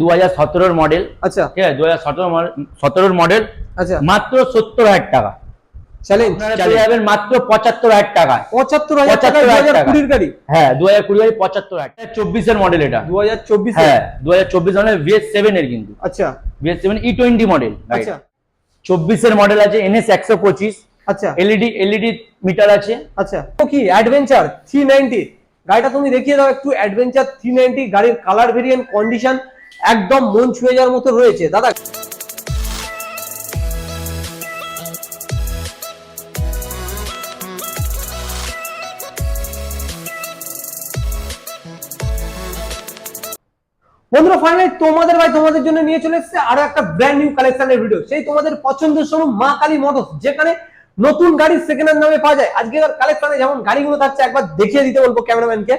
2017 model. আচ্ছা ঠিক আছে, 2017 মডেল। আচ্ছা মাত্র 70,000 টাকা চ্যালেঞ্জ চলে যাবেন মাত্র 75,000 টাকায়। 75,000 টাকা 2020 গাড়ি? হ্যাঁ 2020 গাড়ি 75,000। 24 এর মডেল এটা। 2024? হ্যাঁ 2024 মডেল VS7 এর কিন্তু। আচ্ছা VS7 E20 মডেল। আচ্ছা 24 এর মডেল আছে NS 125। আচ্ছা LED মিটার আছে। আচ্ছা তো কি অ্যাডভেঞ্চার 390 গাড়িটা তুমি দেখিয়ে দাও একটু। অ্যাডভেঞ্চার 390 গাড়ির কালার ভেরিয়েন্ট কন্ডিশন একদম মন ছুঁয়ে যাওয়ার মতো রয়েছে দাদা। বন্ধুরা ফাইনালি তোমাদের ভাই তোমাদের জন্য নিয়ে চলে এসেছে আরো একটা ব্র্যান্ড নিউ কালেকশনের ভিডিও। সেই তোমাদের পছন্দের শোরুম মা কালী মোটরস, যেখানে নতুন গাড়ি সেকেন্ড হ্যান্ড দামে পাওয়া যায়। আজকে কালেকশনে যেমন গাড়িগুলো থাকছে একবার দেখিয়ে দিতে বলবো ক্যামেরাম্যানকে।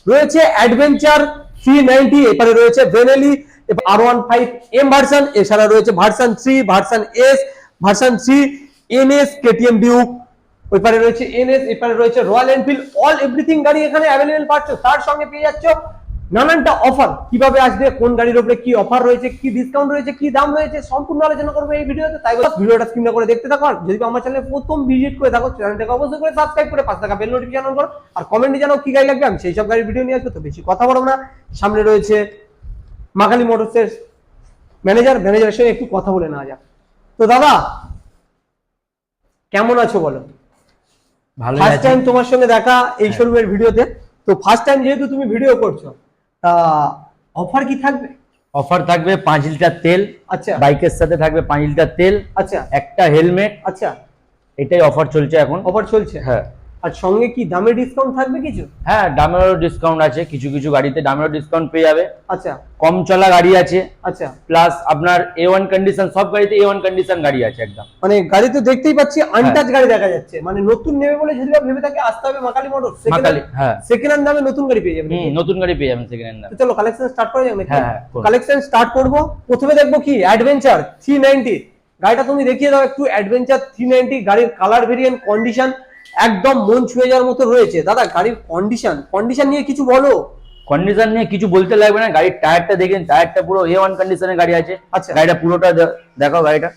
রয়েছে অ্যাডভেঞ্চার 390, এবারে রয়েছে বেনেলি R15 M ভার্সন, এছাড়া রয়েছে version 3, version S, version 3 NS, KTM Duke, ওইপারে রয়েছে NS, এপারে রয়েছে রয়্যাল এনফিল্ড। অল এভরিথিং গাড়ি এখানে অ্যাভেলেবেল পাচ্ছ। তার সঙ্গে পেয়ে যাচ্ছ নানানটা অফার। কিভাবে আসবে, কোন গাড়ির উপরে কি অফার রয়েছে, কি ডিসকাউন্ট রয়েছে, কি দাম রয়েছে, সম্পূর্ণ আলোচনা করবো এই ভিডিওতে। তাই ভিডিওটা স্ক্রিন করে দেখতে থাকো। আর যদি আমার চ্যানেলে প্রথম ভিজিট করে থাকো চ্যানেলটাকে অবশ্যই করে সাবস্ক্রাইব করে পাশে থাকা বেল নোটিফিকেশন অন করো। আর কমেন্টে জানাও কি গাড়ি লাগবে, আমি সেই সব গাড়ির ভিডিও নিয়ে আসবো। তো বেশি কথা বলবো না, সামনে রয়েছে মা কালী মোটরসের ম্যানেজারের সঙ্গে একটু কথা বলে নেওয়া যাক। তো দাদা কেমন আছো বলো? ভালো। ফার্স্ট টাইম তোমার সঙ্গে দেখা এই শোরুমের ভিডিওতে। তো ফার্স্ট টাইম যেহেতু তুমি ভিডিও করছো, তা অফার কি থাকবে? অফার থাকবে 5 লিটার তেল। আচ্ছা বাইকের সাথে থাকবে 5 লিটার তেল। আচ্ছা একটা হেলমেট। আচ্ছা এটাই অফার চলছে এখন। অফার চলছে? হ্যাঁ। আর সঙ্গে কি দামে ডিসকাউন্ট থাকবে কিছু? হ্যাঁ দামেরও ডিসকাউন্ট আছে, কিছু কিছু গাড়িতে দামেরও ডিসকাউন্ট পেয়ে যাবে। আচ্ছা কম চলা গাড়ি আছে। আচ্ছা প্লাস আপনার A1 কন্ডিশন, সব গাড়িতে A1 কন্ডিশন গাড়ি আছে একদম। মানে গাড়ি তো দেখতেই পাচ্ছি আনটাচ গাড়ি দেখা যাচ্ছে। মানে নতুন নেবে বলে যদি ভেবে থাকে আসতে হবে মা কালী মোটরস। হ্যাঁ সেকেন্ড হ্যান্ড দামে নতুন গাড়ি পেয়ে যাবেন। নতুন গাড়ি পেয়ে যাবেন সেকেন্ড হ্যান্ড দামে। তো চলো কালেকশন স্টার্ট করা যাক নাকি? হ্যাঁ কালেকশন স্টার্ট করব। প্রথমে দেখবো কি অ্যাডভেঞ্চার 390 গাড়িটা তুমি দেখিয়ে দাও একটু। অ্যাডভেঞ্চার 390 গাড়ির কালার ভেরিয়েন্ট কন্ডিশন একদম মন ছুঁয়ে যাওয়ার মতো রয়েছে। দাদা গাড়ির কন্ডিশন নিয়ে কিছু বলো। কন্ডিশন নিয়ে কিছু বলতে লাগবে না, গাড়ির টায়ারটা দেখেন, টায়ারটা পুরো A1 কন্ডিশনের গাড়ি আছে। আচ্ছা গাড়িটা পুরোটা দেখাও, গাড়িটা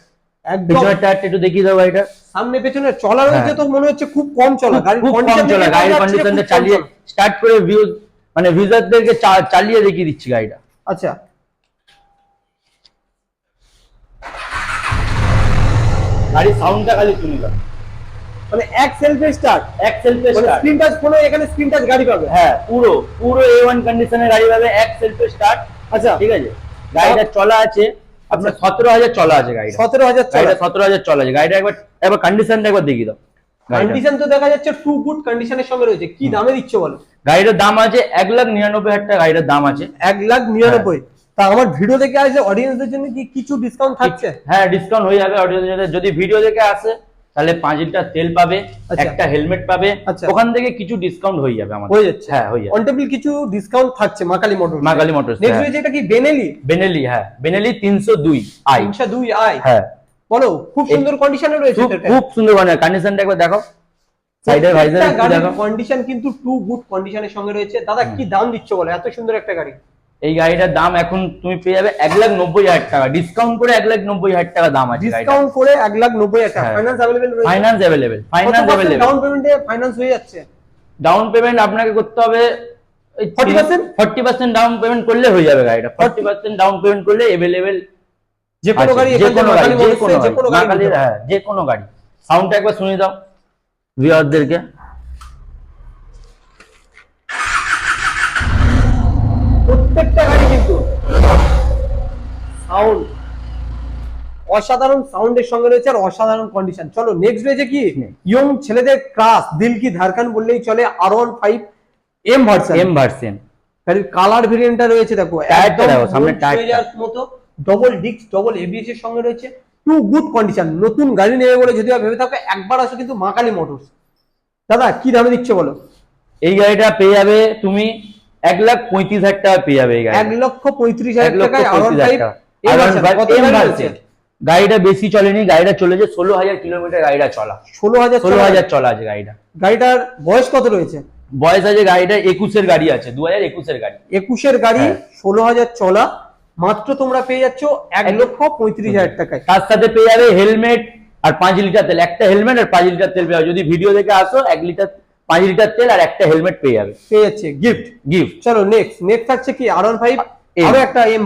একদম পিছনের টায়ারটা একটু দেখিয়ে দাও। গাড়িটা সামনে পেছনে চলা রয়েছে তো মনে হচ্ছে খুব কম চলা। গাড়ির কন্ডিশনটা চালিয়ে স্টার্ট করে ভিউজারদেরকে চালিয়ে দেখিয়ে দিচ্ছি গাড়িটা। আচ্ছা গাড়ির সাউন্ডটা খালি শুনি দাও। মানে এক সেলফে স্টার্ট, স্ক্রিন টাচ ফোনে এখানে স্ক্রিন টাচ গাড়ি পাবে। হ্যাঁ পুরো A1 কন্ডিশনের গাড়ি পাবে, এক সেলফে স্টার্ট। আচ্ছা ঠিক আছে। গাড়িটা চলা আছে আপনার 17,000 চলা আছে গাড়ি। 17,000 চলা আছে গাড়িটা। একবার কন্ডিশনটা একবার দেখিয়ে দাও। কন্ডিশন তো দেখা যাচ্ছে টু গুড কন্ডিশনের সঙ্গে রয়েছে। কি দামে দিচ্ছ বলো? গাড়িটার দাম আছে 1,99,000 টাকা। গাড়িটার দাম আছে 1,99,000। তা আমার ভিডিও দেখে আসে অডিয়েন্সদের জন্য কি কিছু ডিসকাউন্ট থাকছে? হ্যাঁ ডিসকাউন্ট হয়ে যাবে অডিয়েন্সদের। যদি ভিডিও দেখে আসে তাহলে 5 লিটার তেল পাবে, একটা হেলমেট পাবে। ওখান থেকে কিছু ডিসকাউন্ট হয়ে যাবে আমাদের। হয়ে যাচ্ছে? হ্যাঁ হয়ে যাবে। অন টেবিল কিছু ডিসকাউন্ট থাকছে মা কালী মোটরস। নেক্সট রয়েছে এটা কি বেনেলি? হ্যাঁ বেনেলি 302i। 302i হ্যাঁ বলো। খুব সুন্দর কন্ডিশনে রয়েছে এটা। খুব সুন্দর কন্ডিশনটা একবার দেখো। সাইডের ভাইজার দেখো, কন্ডিশন কিন্তু টু গুড কন্ডিশনের সঙ্গে রয়েছে। দাদা কি দাম দিচ্ছ বলো এত সুন্দর একটা গাড়ি? এই গাড়িটার দাম এখন তুমি পেয়ে যাবে 1,90,000 টাকা। ডিসকাউন্ট করে 1,90,000 টাকা দাম আছে। ডিসকাউন্ট করে 1,90,000 টাকা। ফাইন্যান্স अवेलेबल রয়েছে? Finance available. ডাউন পেমেন্টে ফাইন্যান্স হয়ে যাচ্ছে? ডাউন পেমেন্ট আপনাকে করতে হবে 40% ডাউন পেমেন্ট করলে হয়ে যাবে গাড়িটা। 40% ডাউন পেমেন্ট করলে अवेलेबल যে কোনো গাড়ি, যে কোনো গাড়ি। সাউন্ডটা একবার শুনে দাও ভিউয়ারদেরকে। প্রত্যেকটা গাড়ি কিন্তু সাউন্ড অসাধারণ সাউন্ডের সঙ্গে রয়েছে আর অসাধারণ কন্ডিশন। চলো নেক্সট রয়েছে কি ইয়ং ছেলেদের ক্রাশ, দিল কি ধারকান বললেই চলে, R15 M ভার্সন। গাড়ির কালার ভেরিয়েন্টটা রয়েছে দেখো। একদম সামনে টায়ার মতো ডবল ডিস্ক, ডবল ABS এর সঙ্গে রয়েছে। Too good condition. নতুন গাড়ি নেবে বলে যদি ভেবে থাকো একবার আসো কিন্তু মা কালী মোটরস। দাদা কি দামে দিচ্ছ বলো? এই গাড়িটা পেয়ে যাবে তুমি 1,35,000 টাকা পেয়ে যাবে। এই গাড়ি 1,35,000 টাকায় গাড়িটা বেশি চলেনি, গাড়িটা চলেছে 16,000 কিলোমিটার। গাড়িটা চলা 16,000 চলা আছে গাড়িটা। গাড়িটার বয়স কত রয়েছে? বয়স আছে গাড়িটা 21 এর গাড়ি আছে, 2021 এর গাড়ি। 21 এর গাড়ি, 16,000 চলা। মাত্র তোমরা পেয়ে যাচ্ছ 1,35,000 টাকায়। তার সাথে পেয়ে যাবে হেলমেট আর 5 লিটার তেল, একটা হেলমেট আর 5 লিটার তেল পেয়ে যাবে। যদি ভিডিও দেখে আসো 5 লিটার তেল আর একটা হেলমেট পেয়ে যাবে, পেয়ে যাচ্ছে গিফট। চলো নেক্সট থাকছে কি R15, আরো একটা এম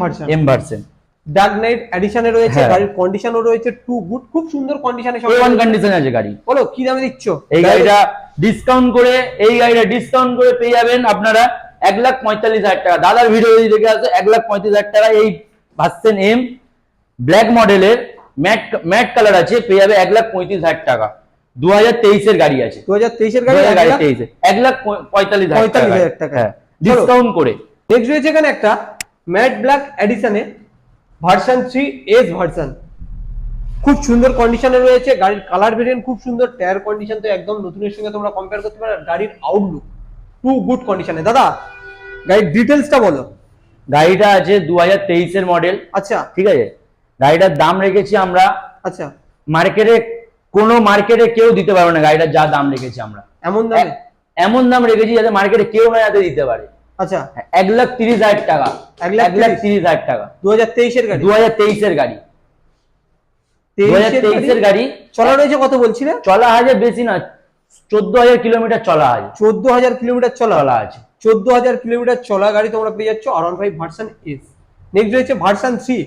ভার্সন ডার্ক নাইট এডিশনে রয়েছে। গাড়ির কন্ডিশনও রয়েছে টু গুড, খুব সুন্দর কন্ডিশনে, A1 কন্ডিশন আছে গাড়ি। বলো কি দামে দিচ্ছ এই গাড়িটা? ডিসকাউন্ট করে পেয়ে যাবেন আপনারা 1,45,000 টাকা। দাদার ভিডিও যদি দেখে আসো 1,35,000 টাকা এই ভার্সন এম ব্ল্যাক মডেলের ম্যাট কালার আছে, পেয়ে যাবে 1,35,000 টাকা। 2023 এর গাড়ি আছে, 2023 এর গাড়ি 2023 1,45,000 টাকা ডিসকাউন্ট করে। নেক্সট রয়েছে এখানে একটা ম্যাট ব্ল্যাক এডিশনে ভার্সন 3 এস ভার্সন, খুব সুন্দর কন্ডিশনে রয়েছে। গাড়ির কালার ভেরিয়েন্ট খুব সুন্দর, টায়ার কন্ডিশন তো একদম নতুনের সঙ্গে তোমরা কম্পেয়ার করতে পারো। গাড়ির আউটলুক টু গুড কন্ডিশনে। দাদা গাড়ির ডিটেইলসটা বলো। গাড়িটা আছে 2023 এর মডেল। আচ্ছা ঠিক আছে, গাড়িটার দাম রেখেছি আমরা, আচ্ছা মার্কেটে কেউ দিতে পারবে না গাড়িটার যা দাম রেখেছি আমরা। এমন দাম রেখেছি যাতে মার্কেটে কেউ না যাতে দিতে পারে। আচ্ছা 1,30,000 টাকা, 1,30,000 টাকা 2023 এর গাড়ি, 2023 এর গাড়ি, 2023 এর গাড়ি। চলা রয়েছে কত বলছিলে? চলা আছে বেশি না, 14,000 কিলোমিটার চলা আছে। 14,000 কিলোমিটার চলা আছে, 14,000 কিলোমিটার চলা গাড়ি তোমরা পেয়ে যাচ্ছ R15 ভার্সন এস। নেক্সট রয়েছে ভার্সন 3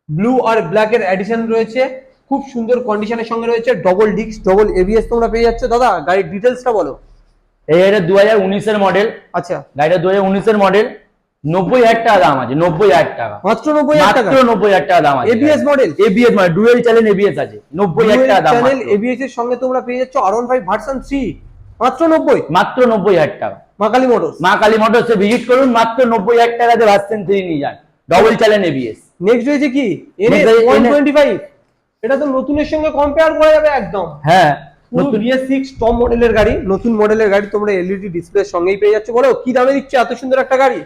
ব্লু আর ব্ল্যাক এর এডিশন রয়েছে, খুব সুন্দর কন্ডিশনের সঙ্গে রয়েছে। ডবল ডিস্ক ডবল এবিএস তোমরা পেয়ে যাচ্ছ। দাদা গাড়ির ডিটেইলসটা বলো। এই গাড়িটা 2019 এর মডেল। আচ্ছা গাড়িটা 2019 এর মডেল, 90,000 টাকা দাম আছে, 90,000 টাকা মাত্র 90,000 টাকা, মাত্র 90,000 টাকা দাম আছে। এবিএস মডেল, এবিএস মানে ডুয়াল চ্যানেল এবিএস আছে, 90,000 টাকা দাম। চ্যানেল এবিএস এর সঙ্গে তোমরা পেয়ে যাচ্ছ R15 ভার্সন 3 মাত্র 90,000 টাকা। মা কালী মোটরসে ভিজিট করুন, মাত্র 90,000 টাকাতে ভার্সন 3 নিয়ে যান, ডবল চ্যানেল এবিএস। নেক্সট রয়েছে কি NS 125, এটা তো নতুনের সঙ্গে কম্পেয়ার করা যাবে একদম। হ্যাঁ, নতুন BS6 টপ মডেলের গাড়ি, নতুন মডেলের গাড়ি তোমরা এলইডি ডিসপ্লের সঙ্গেই পেয়ে যাচ্ছ। বলো কি দামে দিচ্ছ এত সুন্দর একটা গাড়ি?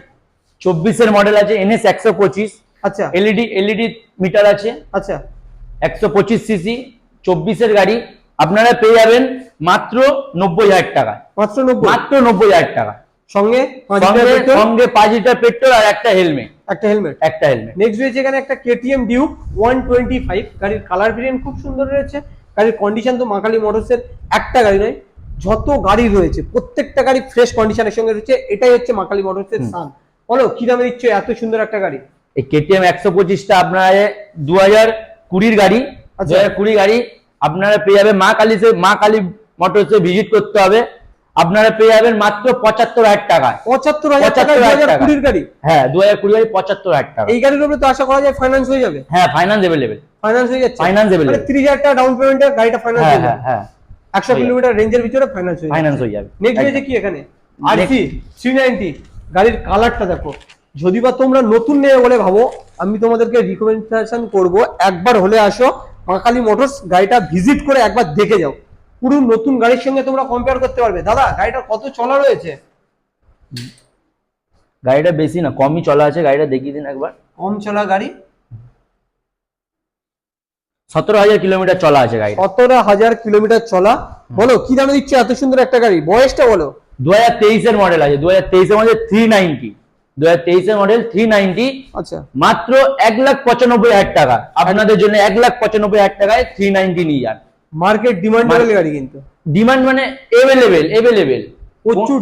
24 এর মডেল আছে, NS 125। আচ্ছা এলইডি মিটার আছে। আচ্ছা 125 সিসি 24 এর গাড়ি আপনারা পেয়ে যাবেন মাত্র 90,000 টাকা, মাত্র 90,000 টাকা। সঙ্গে 5 লিটার পেট্রোল আর একটা হেলমেট। নেক্সট রয়েছে এখানে একটা KTM ডিউক 125, গাড়ির কালার ভেরিয়েন্ট খুব সুন্দর রয়েছে। গাড়ির কন্ডিশন তো মা কালী মোটরসের একটা গাড়ি নয়, যত গাড়ি রয়েছে প্রত্যেকটা গাড়ি ফ্রেশ কন্ডিশনের সঙ্গে রয়েছে। এটাই হচ্ছে মা কালী মোটরসের শান। বলো কি দামে দিচ্ছ এত সুন্দর একটা গাড়ি? এই KTM 125টা আপনারা 2020 গাড়ি, 2020 গাড়ি আপনারা পেয়ে যাবেন মা কালী মোটরসে ভিজিট করতে হবে। আপনারা পেয়ে যাবেন মাত্র 75,000 টাকায়। 75,000 টাকা 2020 গাড়ি? হ্যাঁ 2020 গাড়ি 75,000 টাকা। এই গাড়ির উপরে তো আশা করা যায় ফাইন্যান্স হয়ে যাবে? হ্যাঁ ফাইন্যান্স अवेलेबल, ফাইন্যান্স হয়ে যাচ্ছে। মানে 30,000 টাকা ডাউন পেমেন্টে গাড়িটা ফাইন্যান্স হয়ে যাবে। হ্যাঁ 100 কিলোমিটার রেঞ্জের ভিতরে ফাইন্যান্স হয়ে যাবে। নেক্সট রয়েছে কি এখানে RC 390, গাড়ির কালারটা দেখো। যদি বা তোমরা নতুন নেবে বলে ভাবো, আমি তোমাদেরকে রিকমেন্ডেশন করব একবার হলে আসো মা কালী মোটরস, গাড়িটা ভিজিট করে একবার দেখে যাও। পুরো নতুন গাড়ির সঙ্গে তোমরা কম্পেয়ার করতে পারবে। দাদা গাড়িটা কত চলা রয়েছে? গাড়িটা বেশি না, কমই চলা আছে। গাড়িটা দেখিয়ে দিন একবার। কম চলা গাড়ি, 17,000 কিলোমিটার চলা আছে গাড়ি। 17,000 কিলোমিটার চলা। বলো কি দামে দিচ্ছ এত সুন্দর একটা গাড়ি? বয়সটা বলো। 2023 এর মডেল আছে, 2023 এর মডেল 390, 2023 এর মডেল 390। আচ্ছা মাত্র 1,95,000 টাকা আপনাদের জন্য। 1,95,000 টাকায় 390 নিয়ে যান। মার্কেট ডিমান্ডেবল গাড়ি, কিন্তু ডিমান্ড মানে এভেলেবেল, প্রচুর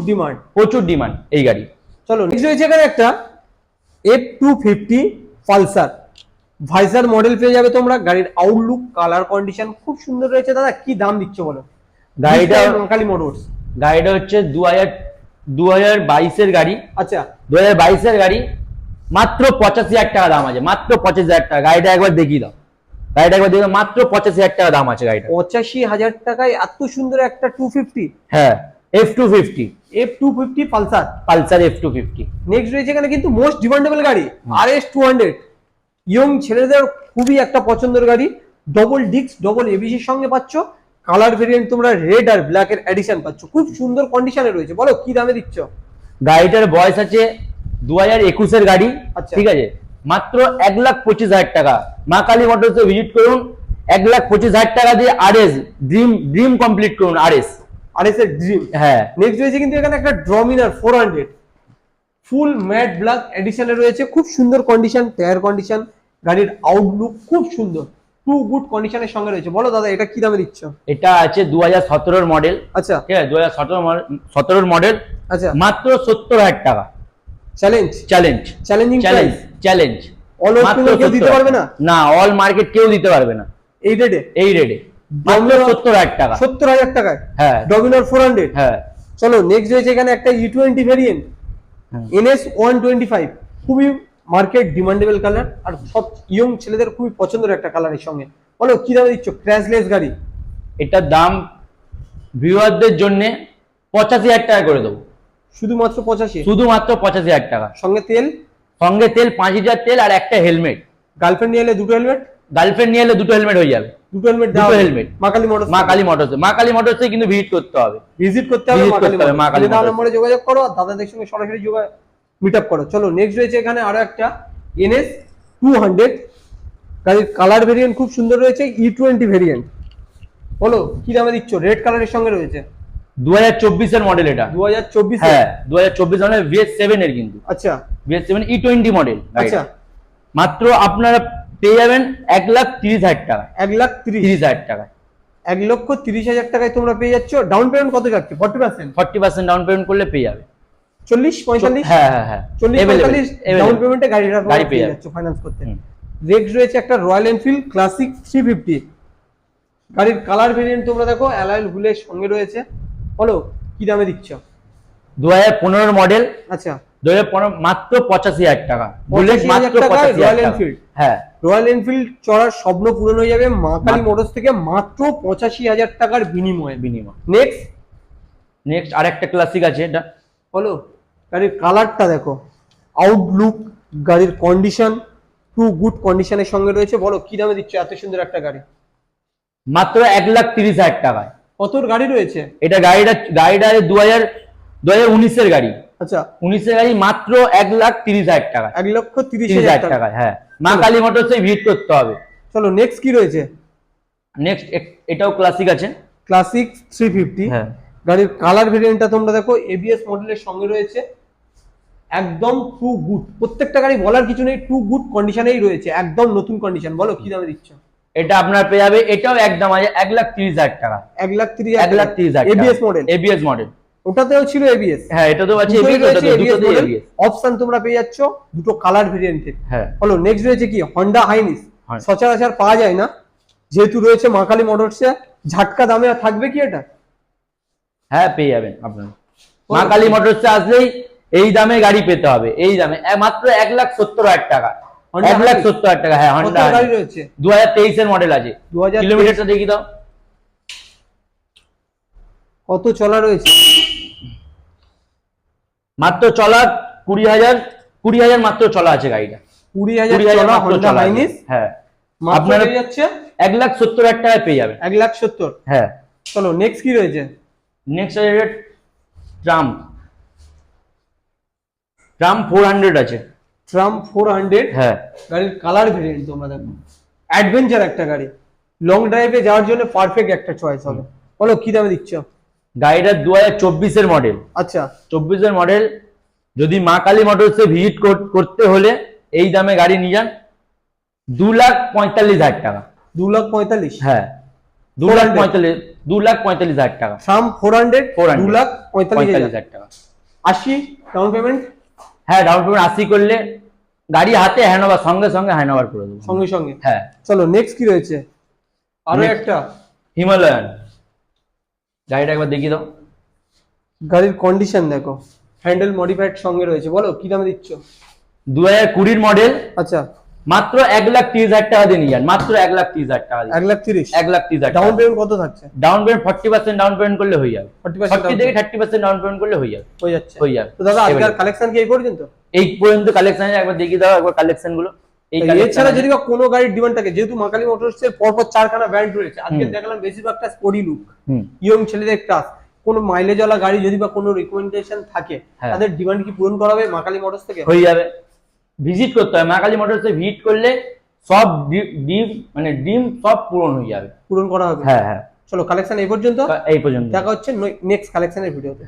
ডিমান্ড এই গাড়ি। চলো নেক্সট রয়েছে এখানে একটা F250 পালসার ভাইজার মডেল পেয়ে যাবে তোমরা। গাড়ির আউটলুক কালার কন্ডিশন খুব সুন্দর রয়েছে। দাদা কি দাম দিচ্ছ বলো? গাড়িটা কালী মোটরস, গাড়িটা হচ্ছে 2022 এর গাড়ি। আচ্ছা 2022 এর গাড়ি, মাত্র 85,000 টাকা দাম আছে, মাত্র 85,000 টাকা। গাড়িটা একবার দেখিয়ে দাও, মাত্র 85,000 টাকা দাম আছে গাড়িটা। 85,000 টাকায় এত সুন্দর একটা 250? হ্যাঁ F250 পালসার F250। নেক্সট রয়েছে এখানে কিন্তু মোস্ট ডিমান্ডেবল গাড়ি RS 200, ইয়ং ছেলেদের খুবই একটা পছন্দের গাড়ি। ডবল ডিস্ক ডবল এবিসির সঙ্গে পাচ্ছ। কালার ভেরিয়েন্ট তোমরা রেড আর ব্ল্যাক এর এডিশন পাচ্ছ, খুব সুন্দর কন্ডিশনে রয়েছে। বলো কি দামে দিচ্ছ? গাড়িটার বয়স আছে 2021 এর গাড়ি। ঠিক আছে, মাত্র 1,25,000 টাকা। মা কালী মোটরসে ভিজিট করুন, 1,25,000 টাকা দিয়ে RS ড্রিম কমপ্লিট করুন। RS এর ড্রিম। হ্যাঁ। নেক্সট রয়েছে কিন্তু এখানে একটা ড্রমিনার ফুল ম্যাট ব্ল্যাক এডিশনে রয়েছে, খুব সুন্দর কন্ডিশন, টায়ার কন্ডিশন, গাড়ির আউটলুক খুব সুন্দর, টু গুড কন্ডিশনের সঙ্গে রয়েছে। বলো দাদা এটা কি দামে দিচ্ছ? এটা আছে 2017 মডেল। আচ্ছা ঠিক আছে, 2017 মডেল, আচ্ছা, মাত্র 70,000 টাকা। Challenge challenge, challenging challenge, price, challenge. All over কেউ দিতে পারবে না? না, অল মার্কেট কেউ দিতে পারবে না এই রেটে, এই রেটে, মাত্র 70,000 টাকা। 70,000 টাকায় হ্যাঁ ডমিনার 400। হ্যাঁ। চলো নেক্সট রয়েছে এখানে একটা E20 ভেরিয়েন্ট, NS 125, খুবই মার্কেট ডিমান্ডেবল কালার, আর সব ইয়ং ছেলেদের খুবই পছন্দের একটা কালারের সঙ্গে। বলো কি দামে দিচ্ছ? ক্র্যাশলেস গাড়ি, এটার দাম ভিউয়ারদের জন্য 85,000 টাকা করে দেবো। শুধুমাত্র 85, শুধুমাত্র 85,000 টাকা। সঙ্গে তেল, সঙ্গে তেল 5 লিটার তেল আর একটা হেলমেট। গার্লফ্রেন্ড নিয়ে এলে দুটো হেলমেট, গার্লফ্রেন্ড নিয়ে এলে দুটো হেলমেট হয়ে যাবে। দুটো হেলমেট দুটো দাও। helmet। মা কালী মোটরস, মা কালী মোটরসে, মা কালী মোটরসে কিন্তু ভিজিট করতে হবে, ভিজিট করতে হবে Visit মা কালী করতে হবে মা কালী মোটরস, মোটরস। নম্বরে যোগাযোগ করো, আর দাদাদের সঙ্গে সরাসরি মিট আপ করো। চলো নেক্সট রয়েছে এখানে আরো একটা NS 200, গাড়ির কালার ভেরিয়েন্ট খুব সুন্দর রয়েছে, E20 ভেরিয়েন্ট। বলো কি দামে দিচ্ছ? রেড কালারের সঙ্গে রয়েছে, 2024 এর মডেল এটা। 2024। হ্যাঁ 2024 মডেল, VS7 এর কিন্তু। আচ্ছা VS7 E20 মডেল। আচ্ছা, মাত্র আপনারা পেয়ে যাবেন 1,30,000 টাকা। 1,30,000 টাকা, 1,30,000 টাকায় তোমরা পেয়ে যাচ্ছ। ডাউন পেমেন্ট কত যাচ্ছে? 40%, 40% ডাউন পেমেন্ট করলে পেয়ে যাবে। 40-45, হ্যাঁ হ্যাঁ হ্যাঁ, 40-45 ডাউন পেমেন্টে গাড়িটা গাড়ি পেয়ে পেয়ে যাবে। যাচ্ছ ফাইন্যান্স করতে। নেক্সট রয়েছে একটা রয়্যাল এনফিল্ড ক্লাসিক 350, গাড়ির কালার ভেরিয়েন্ট তোমরা দেখো, অ্যালয় হুইলের সঙ্গে রয়েছে। বলো কি দামে দিচ্ছ? 2015 মডেল। আচ্ছা 2015, মাত্র 85,000 টাকা। বুলেট 85,000 মাত্র টাকায় 85,000 রয়্যাল টাকা। এনফিল্ড। হ্যাঁ রয়্যাল এনফিল্ড চড়ার স্বপ্ন পূরণ হয়ে যাবে মা কালী মোটরস থেকে মাত্র 85,000 টাকার বিনিময়ে। বিনিময়। নেক্সট আরেকটা ক্লাসিক আছে এটা। বলো গাড়ির কালারটা দেখো, আউটলুক, গাড়ির কন্ডিশন, টু গুড কন্ডিশনের সঙ্গে রয়েছে। বলো কি দামে দিচ্ছ এত সুন্দর একটা গাড়ি? মাত্র 1,30,000 টাকায়। কতর গাড়ি রয়েছে এটা? গাড়িটা 2019 এর গাড়ি। আচ্ছা 19 এর গাড়ি, মাত্র 1,30,000 টাকা। 1,30,000 টাকা। টাকা। হ্যাঁ, মা কালী মোটরসে ভিজিট করতে হবে। চলো নেক্সট কি রয়েছে? নেক্সট এটাও ক্লাসিক আছে, ক্লাসিক 350। হ্যাঁ। গাড়ির কালার ভেরিয়েন্টটা তোমরা দেখো, ABS মডেলের সঙ্গে রয়েছে, একদম টু গুড। প্রত্যেকটা গাড়ি বলার কিছু নেই, টু গুড কন্ডিশনেই রয়েছে, একদম নতুন কন্ডিশন। বলো কি দামে দিচ্ছ? এটা আপনার পেয়ে যাবে, এটাও একদম আছে 1,30,000 টাকা। 1,30,000 1,30,000 ABS মডেল। ABS model. ওটাতেও ছিল ABS। হ্যাঁ এটাতেও আছে দুটোই ABS, রয়েছে ABS দুটোতেই মডেল। ABS। অপশন তোমরা পেয়ে যাচ্ছ দুটো কালার ভেরিয়েন্টের। হ্যাঁ। বলো নেক্সট রয়েছে কি? হন্ডা হাইনিস, হ্যাঁ। সচরাচর পাওয়া যায় না, যেহেতু রয়েছে মা কালী মোটরসে, ঝাটকা দামে আর থাকবে কি এটা? হ্যাঁ পেয়ে যাবেন আপনারা। মা কালী মোটরসে আসলেই এই দামে গাড়ি পেতে হবে, এই দামে মাত্র 1,70,000 টাকা। Honda 1,70,000 টাকা। হ্যাঁ কত হন্ডা গাড়ি রয়েছে? 2023 এর মডেল আছে। 2023 কিলোমিটারটা দেখি দাও। কত চলা রয়েছে? মাত্র চলা 20,000 মাত্র চলা আছে গাড়িটা। 20,000 20,000 চলা মাত্র হন্ডা চলা আছে। হাইনিস হ্যাঁ, মাত্র আপনারা পেয়ে যাচ্ছে 1,70,000 টাকায় পেয়ে যাবেন। 1,70,000। হ্যাঁ। চলো নেক্সট কি রয়েছে? নেক্সট আছে ট্রাম্প 400 আছে। ট্রাম্প 400। হ্যাঁ। গাড়ির কালার ভেরিয়েন্ট তোমরা দেখো, অ্যাডভেঞ্চার একটা গাড়ি, লং ড্রাইভে যাওয়ার জন্য পারফেক্ট একটা চয়েস হবে। বলো কি দামে দিচ্ছ? গাড়িটা 2024 এর মডেল। আচ্ছা 24 এর মডেল। যদি মা কালী মোটরসে ভিজিট করতে হলে এই দামে গাড়ি নিয়ে যান, 2,45,000 টাকা। 2,45,000। হ্যাঁ 2,45,000 টাকা। ট্রাম্প 400, 400, 2,45,000 টাকা। 80 ডাউন পেমেন্ট। হ্যাঁ ডাউন পেমেন্ট 80 করলে গাড়ি হাতে হ্যান্ডওভার, সঙ্গে সঙ্গে হ্যান্ডওভার করে দেবো। সঙ্গে সঙ্গে। হ্যাঁ। চলো নেক্সট কি রয়েছে? আরো Next, একটা হিমালয়ান। গাড়িটা একবার দেখিয়ে দাও। গাড়ির কন্ডিশন দেখো, হ্যান্ডেল মডিফাইড সঙ্গে রয়েছে। বলো কি দামে দিচ্ছ? 2020 মডেল। আচ্ছা মাত্র 1,30,000 টাকা দিয়ে নিয়ে যান, মাত্র 1,30,000 টাকা দিয়ে। 1,30,000। 1,30,000 ডাউন পেমেন্ট কত থাকছে? ডাউন পেমেন্ট 40% ডাউন পেমেন্ট করলে হয়ে যাবে। 40% 40 থেকে 30% ডাউন পেমেন্ট করলে হয়ে যাবে। হয়ে যাচ্ছে। হয়ে যাবে। তো দাদা আজকের কালেকশন কি এই পর্যন্ত? এই পর্যন্ত কালেকশন একবার দেখিয়ে দাও, একবার কালেকশন গুলো। এই এছাড়া যদি বা কোনো গাড়ির ডিমান্ড থাকে, যেহেতু মা কালী মোটরসের পরপর 4খানা ব্র্যান্ড রয়েছে, আজকে দেখালাম বেশিরভাগটা স্পোর্টি লুক, ইয়ং ছেলেদের ক্লাস, কোনো মাইলেজ ওয়ালা গাড়ি যদি বা কোনো রিকমেন্ডেশন থাকে, তাদের ডিমান্ড কি পূরণ করা হবে মা কালী মোটরস থেকে? হয়ে যাবে। ভিজিট করতে হবে মা কালী মোটরসে, ভিজিট করলে সব ড্রিম সব পূরণ হয়ে যাবে, পূরণ করা হবে। হ্যাঁ হ্যাঁ। চলো কালেকশন এই পর্যন্ত, এই পর্যন্ত। দেখা হচ্ছে নেক্সট কালেকশনের ভিডিওতে।